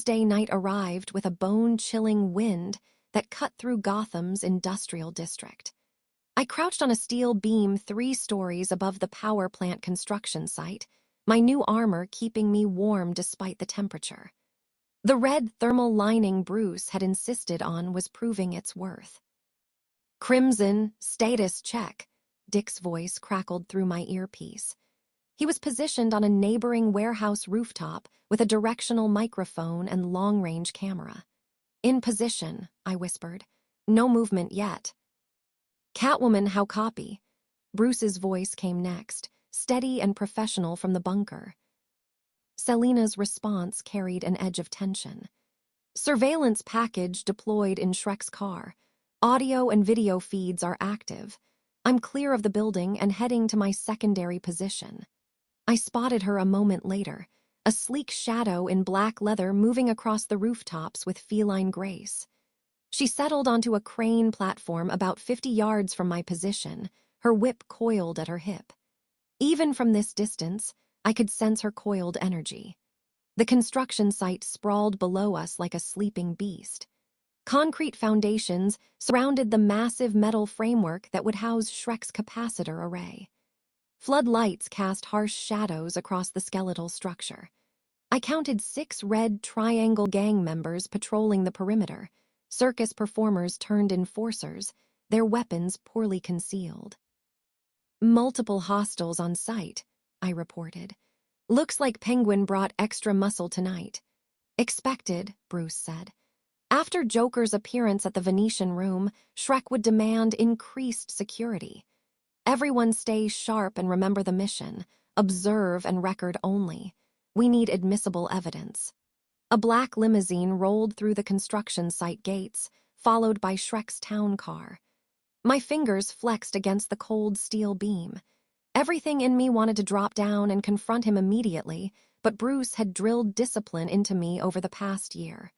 Thursday night arrived with a bone-chilling wind that cut through Gotham's industrial district. I crouched on a steel beam 3 stories above the power plant construction site, my new armor keeping me warm despite the temperature. The red thermal lining Bruce had insisted on was proving its worth. "Crimson, status check," Dick's voice crackled through my earpiece. He was positioned on a neighboring warehouse rooftop with a directional microphone and long-range camera. "In position," I whispered. "No movement yet." "Catwoman, how copy?" Bruce's voice came next, steady and professional from the bunker. Selina's response carried an edge of tension. "Surveillance package deployed in Shrek's car. Audio and video feeds are active. I'm clear of the building and heading to my secondary position." I spotted her a moment later, a sleek shadow in black leather moving across the rooftops with feline grace. She settled onto a crane platform about 50 yards from my position, her whip coiled at her hip. Even from this distance, I could sense her coiled energy. The construction site sprawled below us like a sleeping beast. Concrete foundations surrounded the massive metal framework that would house Shrek's capacitor array. Floodlights cast harsh shadows across the skeletal structure. I counted 6 red triangle gang members patrolling the perimeter, circus performers turned enforcers, their weapons poorly concealed. "Multiple hostiles on site," I reported. "Looks like Penguin brought extra muscle tonight." "Expected," Bruce said. After Joker's appearance at the Venetian Room, Shrek would demand increased security. "Everyone stay sharp and remember the mission. Observe and record only. We need admissible evidence." A black limousine rolled through the construction site gates, followed by Shrek's town car. My fingers flexed against the cold steel beam. Everything in me wanted to drop down and confront him immediately, but Bruce had drilled discipline into me over the past year.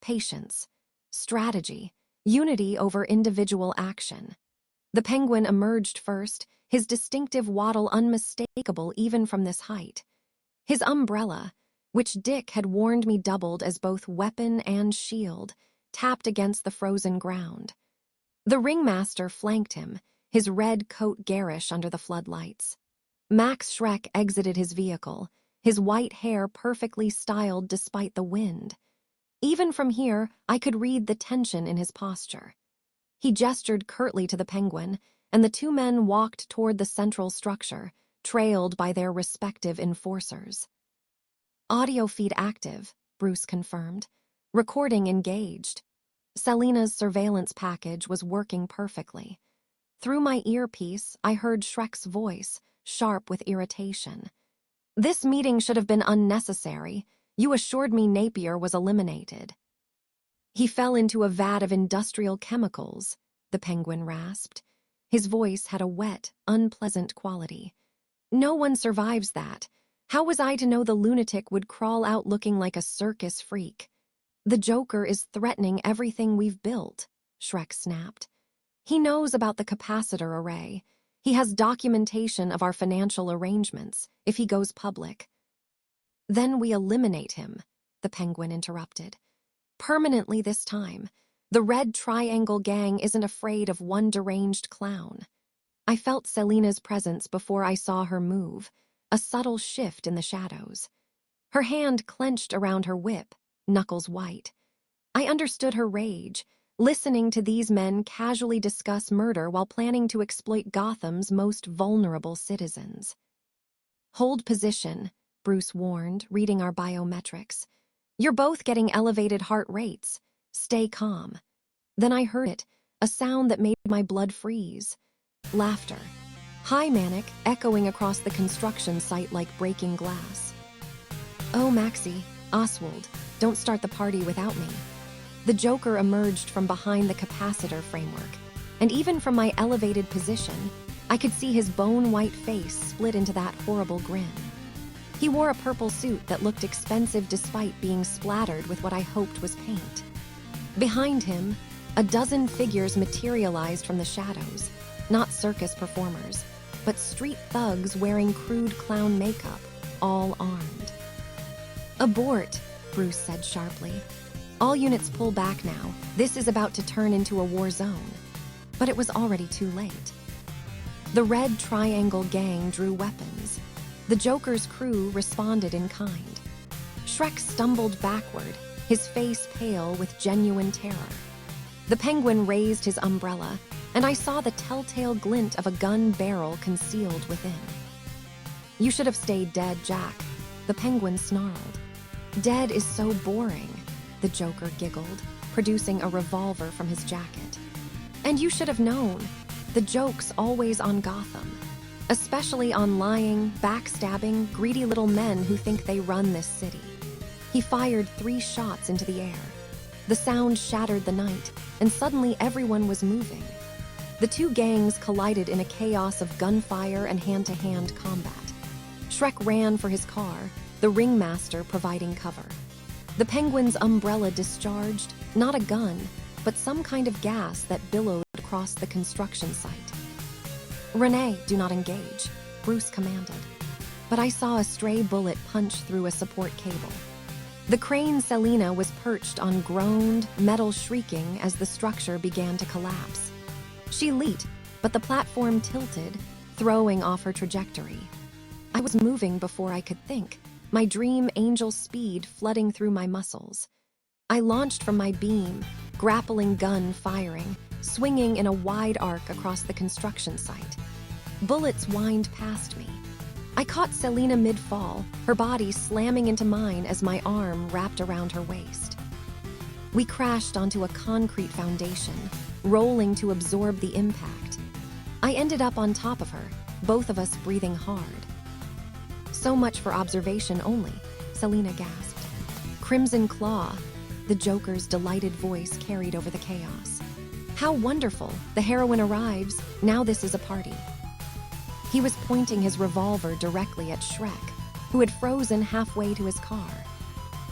Patience, strategy, unity over individual action. The Penguin emerged first, his distinctive waddle unmistakable even from this height. His umbrella, which Dick had warned me doubled as both weapon and shield, tapped against the frozen ground. The ringmaster flanked him, his red coat garish under the floodlights. Max Shreck exited his vehicle, his white hair perfectly styled despite the wind. Even from here, I could read the tension in his posture. He gestured curtly to the Penguin, and the 2 men walked toward the central structure, trailed by their respective enforcers. "Audio feed active," Bruce confirmed. "Recording engaged." Selina's surveillance package was working perfectly. Through my earpiece, I heard Shrek's voice, sharp with irritation. "This meeting should have been unnecessary. You assured me Napier was eliminated." "He fell into a vat of industrial chemicals," the Penguin rasped. His voice had a wet, unpleasant quality. "No one survives that. How was I to know the lunatic would crawl out looking like a circus freak?" "The Joker is threatening everything we've built," Shrek snapped. "He knows about the capacitor array. He has documentation of our financial arrangements, if he goes public." "Then we eliminate him," the Penguin interrupted. "Permanently this time. The Red Triangle Gang isn't afraid of one deranged clown." I felt Selina's presence before I saw her move, a subtle shift in the shadows. Her hand clenched around her whip, knuckles white. I understood her rage, listening to these men casually discuss murder while planning to exploit Gotham's most vulnerable citizens. "Hold position," Bruce warned, reading our biometrics. "You're both getting elevated heart rates. Stay calm." Then I heard it, a sound that made my blood freeze. Laughter. High manic, echoing across the construction site like breaking glass. "Oh, Maxie, Oswald, don't start the party without me." The Joker emerged from behind the capacitor framework, and even from my elevated position, I could see his bone-white face split into that horrible grin. He wore a purple suit that looked expensive despite being splattered with what I hoped was paint. Behind him, a dozen figures materialized from the shadows, not circus performers, but street thugs wearing crude clown makeup, all armed. "Abort," Bruce said sharply. All units pull back now. This is about to turn into a war zone. But it was already too late. The Red Triangle gang drew weapons. The Joker's crew responded in kind. Shrek stumbled backward, his face pale with genuine terror. The Penguin raised his umbrella, and I saw the telltale glint of a gun barrel concealed within. You should have stayed dead, Jack, the Penguin snarled. Dead is so boring, the Joker giggled, producing a revolver from his jacket. And you should have known. The joke's always on Gotham, especially on lying, backstabbing, greedy little men who think they run this city. He fired 3 shots into the air. The sound shattered the night, and suddenly everyone was moving. The two gangs collided in a chaos of gunfire and hand-to-hand combat. Shrek ran for his car, the ringmaster providing cover. The Penguin's umbrella discharged, not a gun, but some kind of gas that billowed across the construction site. Renee, do not engage, Bruce commanded. But I saw a stray bullet punch through a support cable. The crane Selina was perched on groaned, metal shrieking as the structure began to collapse. She leaped, but the platform tilted, throwing off her trajectory. I was moving before I could think, my dream angel speed flooding through my muscles. I launched from my beam, grappling gun firing, swinging in a wide arc across the construction site. Bullets whined past me. I caught Selina mid-fall, her body slamming into mine as my arm wrapped around her waist. We crashed onto a concrete foundation, rolling to absorb the impact. I ended up on top of her, both of us breathing hard. So much for observation only, Selina gasped. Crimson Claw, the Joker's delighted voice carried over the chaos. How wonderful, the heroine arrives, now this is a party. He was pointing his revolver directly at Shrek, who had frozen halfway to his car.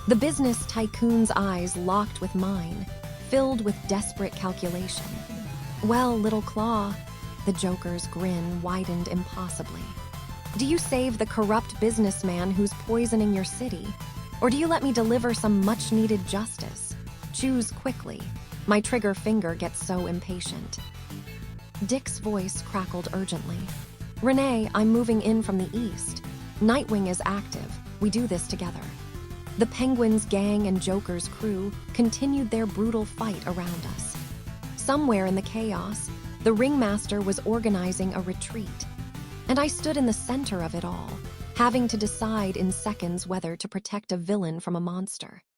The business tycoon's eyes locked with mine, filled with desperate calculation. Well, little Claw, the Joker's grin widened impossibly. Do you save the corrupt businessman who's poisoning your city? Or do you let me deliver some much-needed justice? Choose quickly. My trigger finger gets so impatient. Dick's voice crackled urgently. Renee, I'm moving in from the east. Nightwing is active. We do this together. The Penguin's gang and Joker's crew continued their brutal fight around us. Somewhere in the chaos, the ringmaster was organizing a retreat. And I stood in the center of it all, having to decide in seconds whether to protect a villain from a monster.